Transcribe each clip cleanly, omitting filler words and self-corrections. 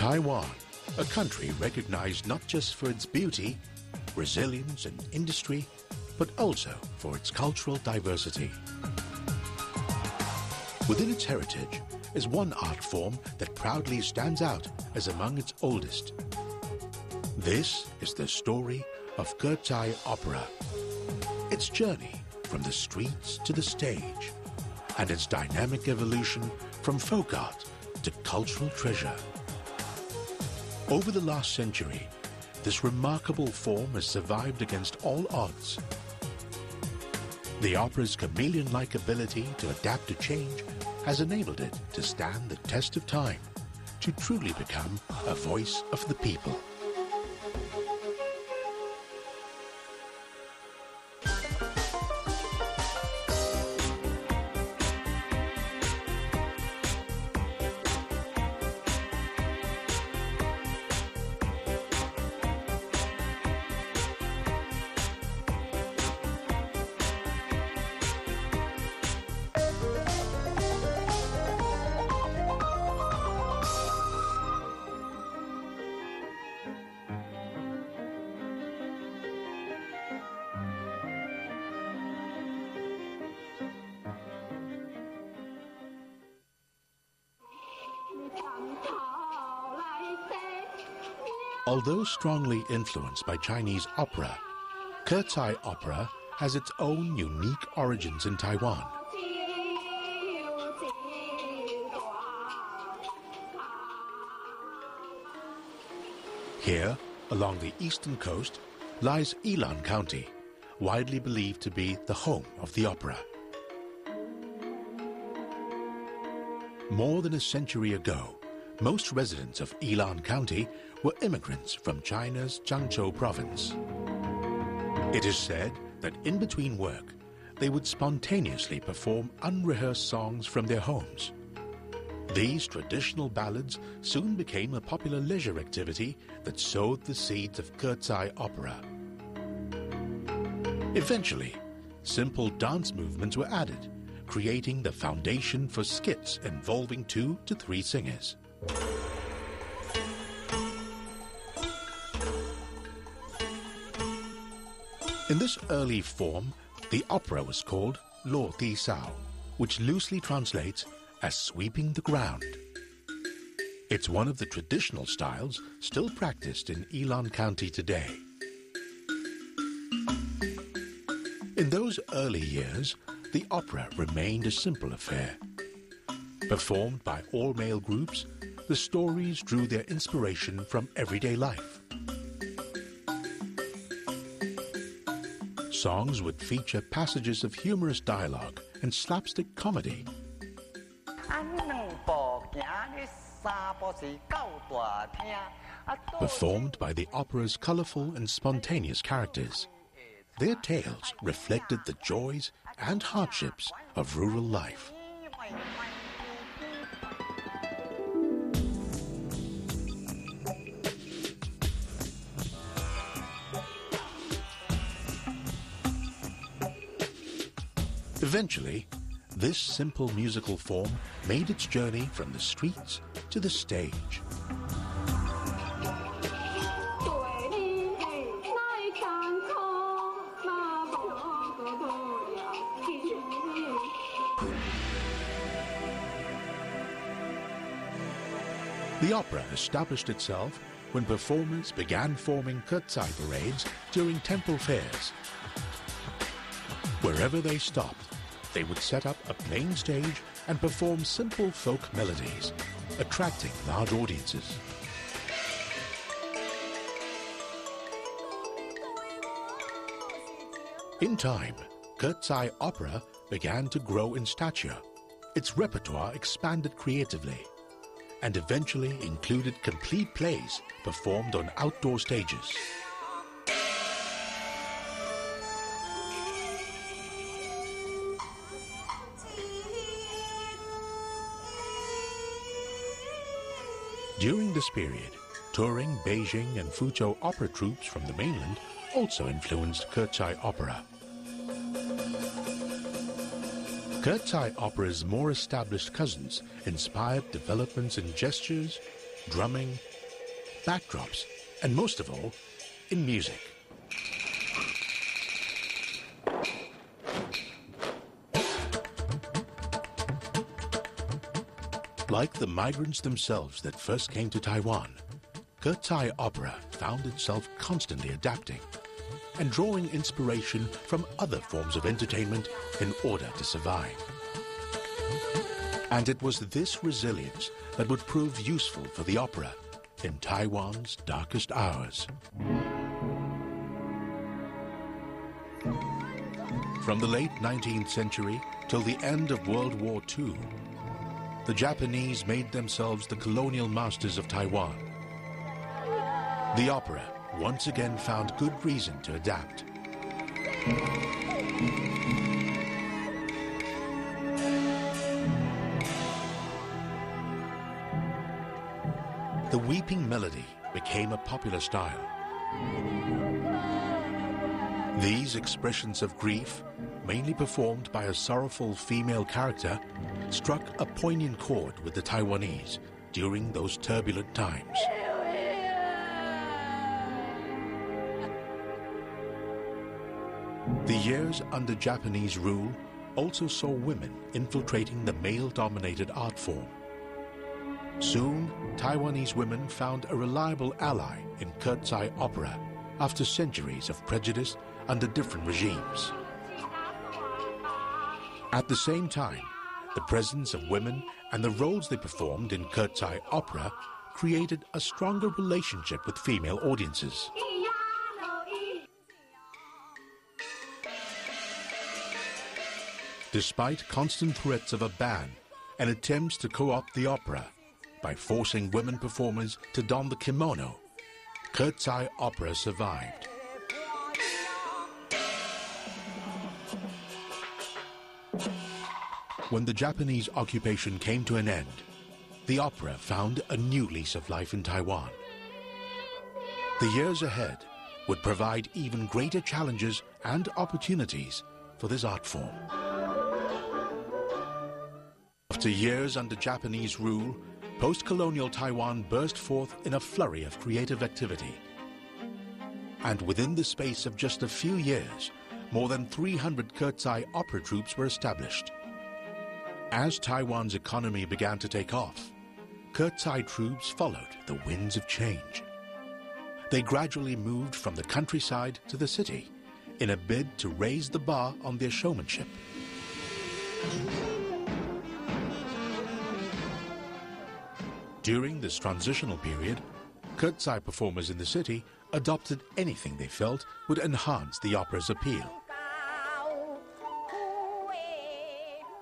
Taiwan, a country recognized not just for its beauty, resilience and industry, but also for its cultural diversity. Within its heritage is one art form that proudly stands out as among its oldest. This is the story of Ketai Opera, its journey from the streets to the stage, and its dynamic evolution from folk art to cultural treasure. Over the last century, this remarkable form has survived against all odds. The opera's chameleon-like ability to adapt to change has enabled it to stand the test of time, to truly become a voice of the people. Although strongly influenced by Chinese opera, Ketai Opera has its own unique origins in Taiwan. Here, along the eastern coast, lies Yilan County, widely believed to be the home of the opera. More than a century ago, most residents of Yilan County were immigrants from China's Jiangzhou province. It is said that in between work, they would spontaneously perform unrehearsed songs from their homes. These traditional ballads soon became a popular leisure activity that sowed the seeds of Ketai Opera. Eventually, simple dance movements were added, creating the foundation for skits involving 2 to 3 singers. In this early form, the opera was called Luo Di Sao, which loosely translates as sweeping the ground. It's one of the traditional styles still practiced in Yilan County today. In those early years, the opera remained a simple affair. Performed by all-male groups, the stories drew their inspiration from everyday life. Songs would feature passages of humorous dialogue and slapstick comedy. Performed by the opera's colorful and spontaneous characters, their tales reflected the joys and hardships of rural life. Eventually, this simple musical form made its journey from the streets to the stage. The opera established itself when performers began forming Ketai parades during temple fairs. Wherever they stopped, they would set up a main stage and perform simple folk melodies, attracting large audiences. In time, Ketai Opera began to grow in stature. Its repertoire expanded creatively and eventually included complete plays performed on outdoor stages. During this period, touring Beijing and Fuzhou opera troupes from the mainland also influenced Ketai Opera. Ketai Opera's more established cousins inspired developments in gestures, drumming, backdrops, and most of all, in music. Like the migrants themselves that first came to Taiwan, Kertsai Opera found itself constantly adapting and drawing inspiration from other forms of entertainment in order to survive. And it was this resilience that would prove useful for the opera in Taiwan's darkest hours. From the late 19th century till the end of World War II, the Japanese made themselves the colonial masters of Taiwan. The opera once again found good reason to adapt. The weeping melody became a popular style. These expressions of grief, mainly performed by a sorrowful female character, struck a poignant chord with the Taiwanese during those turbulent times. The years under Japanese rule also saw women infiltrating the male-dominated art form. Soon, Taiwanese women found a reliable ally in Kertsai opera after centuries of prejudice under different regimes. At the same time, the presence of women and the roles they performed in Kertsai opera created a stronger relationship with female audiences. Despite constant threats of a ban and attempts to co-opt the opera by forcing women performers to don the kimono, Kertsai opera survived. When the Japanese occupation came to an end, the opera found a new lease of life in Taiwan. The years ahead would provide even greater challenges and opportunities for this art form. After years under Japanese rule, post-colonial Taiwan burst forth in a flurry of creative activity. And within the space of just a few years, more than 300 Kertsai opera troupes were established. As Taiwan's economy began to take off, Kertsai troupes followed the winds of change. They gradually moved from the countryside to the city in a bid to raise the bar on their showmanship. During this transitional period, Kertsai performers in the city adopted anything they felt would enhance the opera's appeal.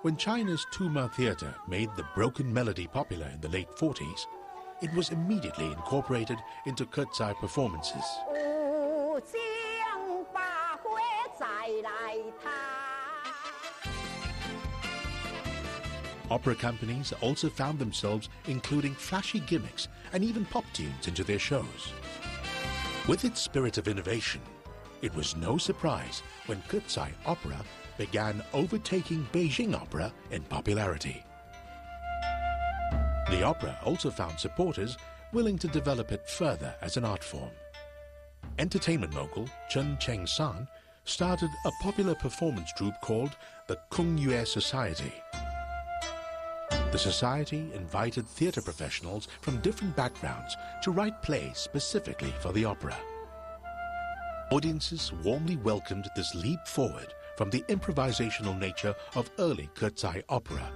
When China's Tuma Theatre made the broken melody popular in the late 40s, it was immediately incorporated into Kertsai performances. Opera companies also found themselves including flashy gimmicks and even pop tunes into their shows. With its spirit of innovation, it was no surprise when Kertsai opera began overtaking Beijing opera in popularity. The opera also found supporters willing to develop it further as an art form. Entertainment mogul Chen Cheng-san started a popular performance troupe called the Kung Yue Society. The society invited theatre professionals from different backgrounds to write plays specifically for the opera. Audiences warmly welcomed this leap forward from the improvisational nature of early Kertsai opera.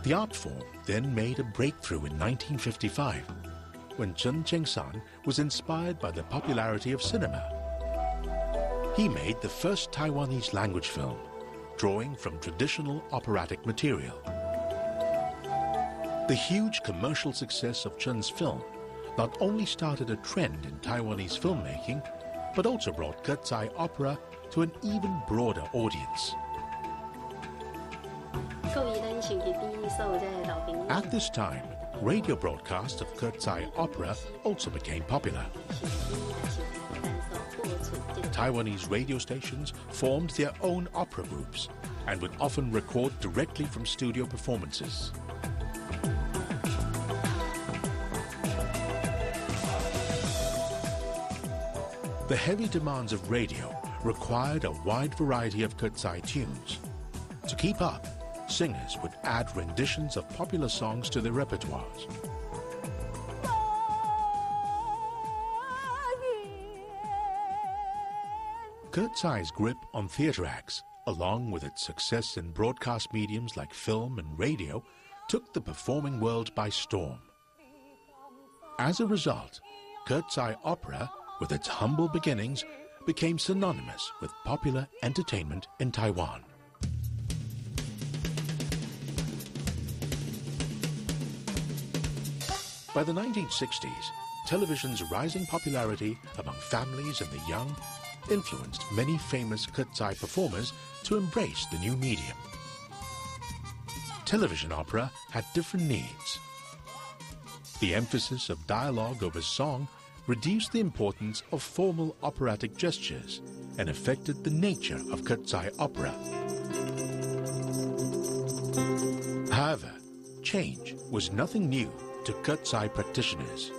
The art form then made a breakthrough in 1955 when Chen Cheng-san was inspired by the popularity of cinema. He made the first Taiwanese language film, drawing from traditional operatic material. The huge commercial success of Chen's film not only started a trend in Taiwanese filmmaking, but also brought Kertsai opera to an even broader audience. At this time, radio broadcasts of Kertsai opera also became popular. Taiwanese radio stations formed their own opera groups and would often record directly from studio performances. The heavy demands of radio required a wide variety of Kertsai tunes. To keep up, singers would add renditions of popular songs to their repertoires. Kertsai's grip on theatre acts, along with its success in broadcast mediums like film and radio, took the performing world by storm. As a result, Kertsai opera, with its humble beginnings, became synonymous with popular entertainment in Taiwan. By the 1960s, television's rising popularity among families and the young influenced many famous Kertsai performers to embrace the new medium. Television opera had different needs. The emphasis of dialogue over song reduced the importance of formal operatic gestures and affected the nature of Kertsai opera. However, change was nothing new to Kertsai practitioners.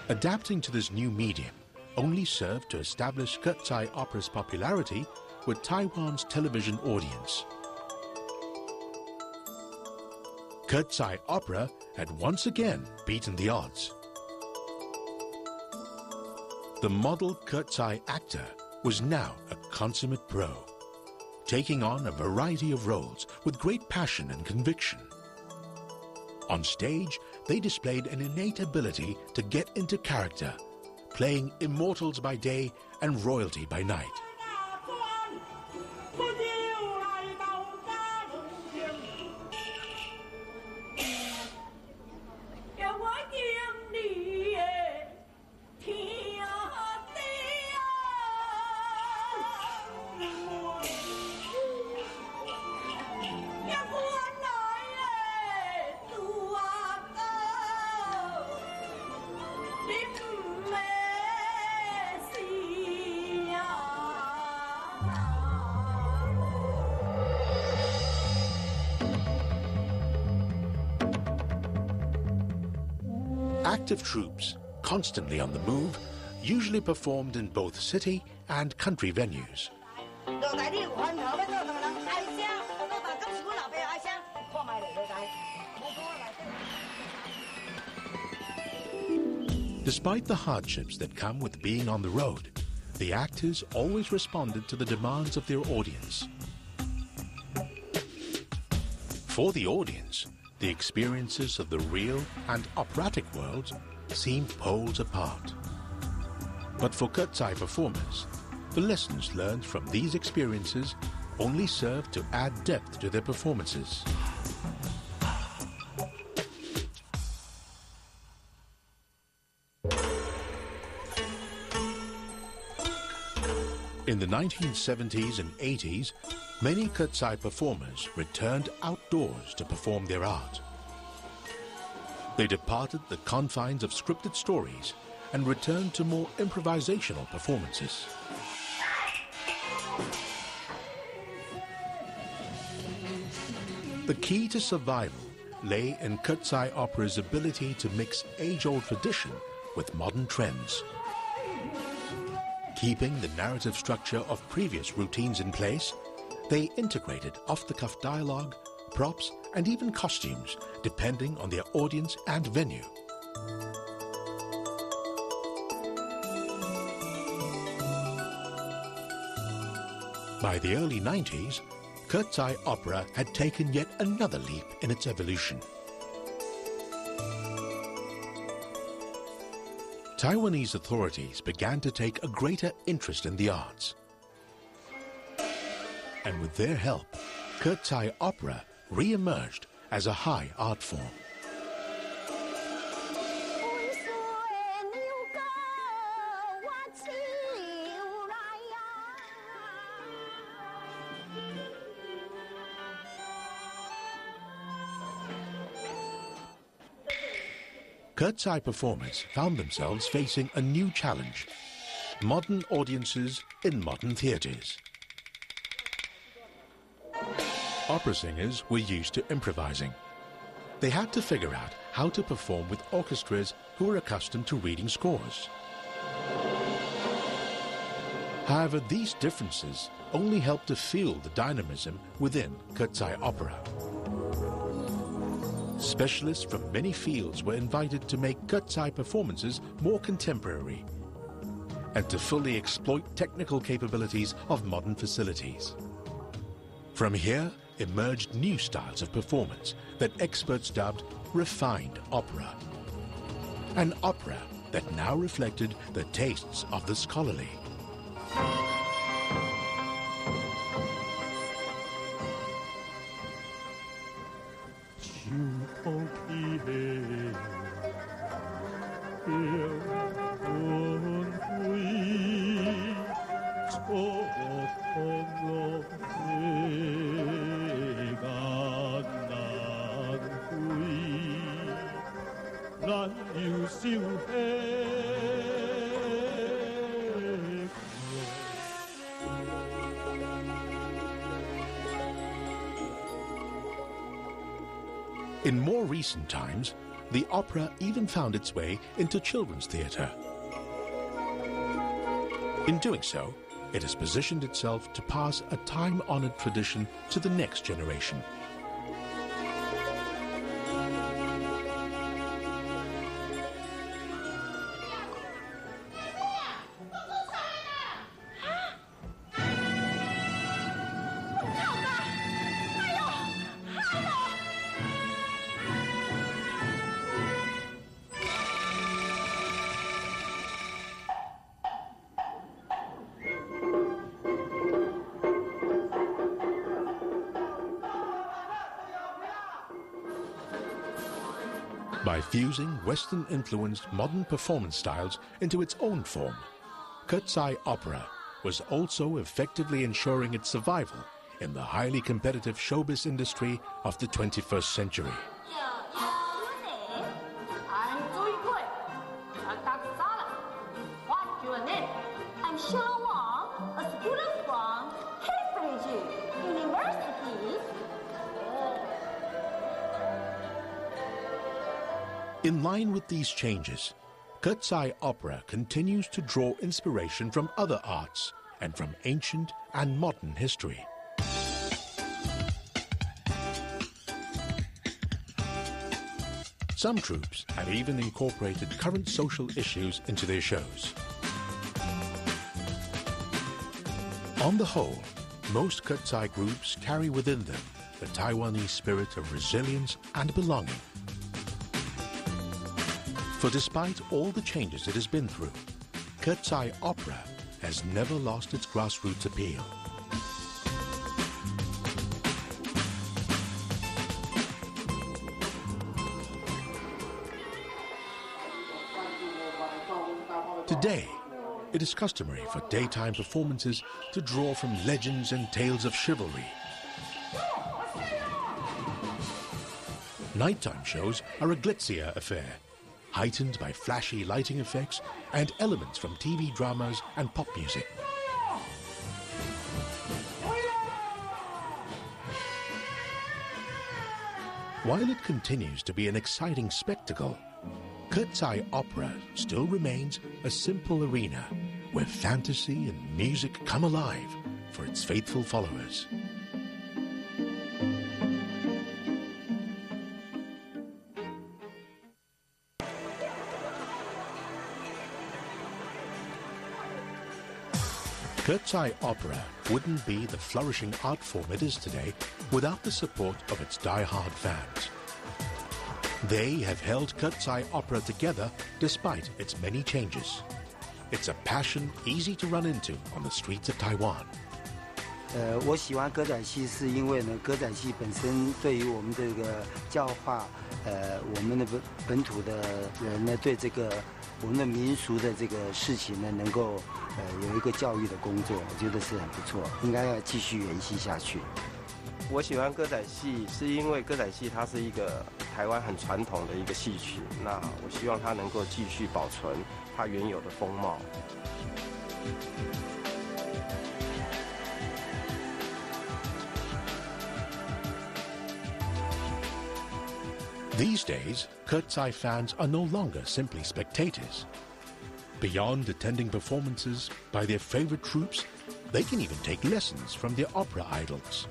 Adapting to this new medium only served to establish Kertsai opera's popularity with Taiwan's television audience. Kertsai opera had once again beaten the odds. The model Kertsai actor was now a consummate pro, taking on a variety of roles with great passion and conviction. On stage, they displayed an innate ability to get into character, playing immortals by day and royalty by night. Active troops, constantly on the move, usually performed in both city and country venues. Despite the hardships that come with being on the road, the actors always responded to the demands of their audience. For the audience, the experiences of the real and operatic worlds seem poles apart. But for Kertsai performers, the lessons learned from these experiences only serve to add depth to their performances. In the 1970s and 80s, many Kertsai performers returned outdoors to perform their art. They departed the confines of scripted stories and returned to more improvisational performances. The key to survival lay in Kertsai opera's ability to mix age-old tradition with modern trends. Keeping the narrative structure of previous routines in place, they integrated off-the-cuff dialogue, props, and even costumes, depending on their audience and venue. By the early 90s, Kertsai opera had taken yet another leap in its evolution. Taiwanese authorities began to take a greater interest in the arts. And with their help, Kertsai opera re-emerged as a high art form. Kertsai performers found themselves facing a new challenge: modern audiences in modern theatres. Opera singers were used to improvising. They had to figure out how to perform with orchestras who were accustomed to reading scores. However, these differences only helped to fuel the dynamism within Kertsai opera. Specialists from many fields were invited to make Kertsai performances more contemporary and to fully exploit technical capabilities of modern facilities. From here emerged new styles of performance that experts dubbed refined opera, an opera that now reflected the tastes of the scholarly. In more recent times, the opera even found its way into children's theatre. In doing so, it has positioned itself to pass a time-honored tradition to the next generation. By fusing Western-influenced modern performance styles into its own form, Kertsai opera was also effectively ensuring its survival in the highly competitive showbiz industry of the 21st century. I'm Shilla Wang, a student from Cambridge University. In line with these changes, Kertsai opera continues to draw inspiration from other arts and from ancient and modern history. Some troupes have even incorporated current social issues into their shows. On the whole, most Kertsai groups carry within them the Taiwanese spirit of resilience and belonging. For despite all the changes it has been through, Kertsai opera has never lost its grassroots appeal. Today, it is customary for daytime performances to draw from legends and tales of chivalry. Nighttime shows are a glitzier affair, heightened by flashy lighting effects and elements from TV dramas and pop music. While it continues to be an exciting spectacle, Kertsai opera still remains a simple arena where fantasy and music come alive for its faithful followers. Kertsai opera wouldn't be the flourishing art form it is today without the support of its die-hard fans. They have held Kertsai opera together despite its many changes. It's a passion easy to run into on the streets of Taiwan. 我喜欢歌仔戏是因为呢，歌仔戏本身对于我们这个教化，我们的本土的人呢，对这个我们的民俗的这个事情呢，能够有一个教育的工作，我觉得是很不错，应该要继续延续下去。我喜欢歌仔戏，是因为歌仔戏它是一个台湾很传统的一个戏曲，那我希望它能够继续保存它原有的风貌。These days, Kurtzai fans are no longer simply spectators. Beyond attending performances by their favorite troupes, they can even take lessons from their opera idols.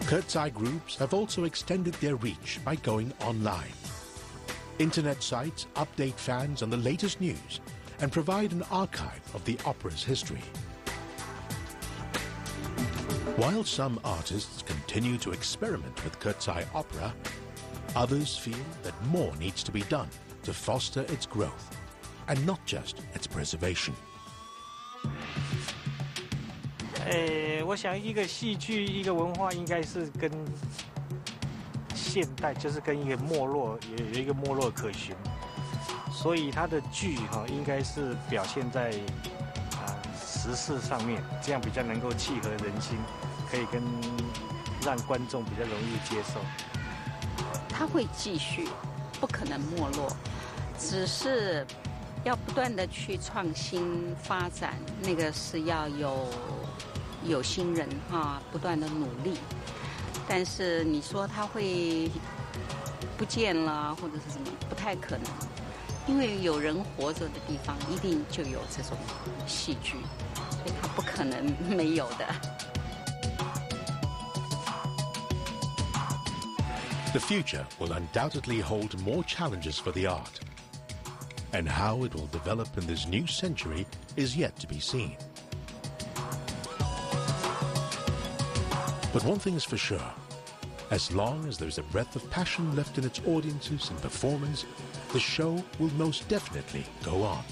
Kurtzai groups have also extended their reach by going online. Internet sites update fans on the latest news and provide an archive of the opera's history. While some artists continue to experiment with Kurtzai opera, others feel that more needs to be done to foster its growth, and not just its preservation. 我想一个戏剧、一个文化，应该是跟现代，就是跟一个没落，有一个没落可循。所以它的剧应该是表现在时事上面，这样比较能够契合人心，可以让观众比较容易接受。它会继续，不可能没落，只是要不断的去创新发展，那个是要有心人不断的努力。但是你说它会不见了或者是什么，不太可能，因为有人活着的地方一定就有这种戏剧，所以它不可能没有的。The future will undoubtedly hold more challenges for the art, and how it will develop in this new century is yet to be seen. But one thing is for sure, as long as there's a breath of passion left in its audiences and performers, the show will most definitely go on.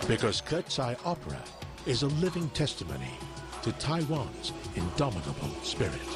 Because Kurtzai opera is a living testimony to Taiwan's indomitable spirit.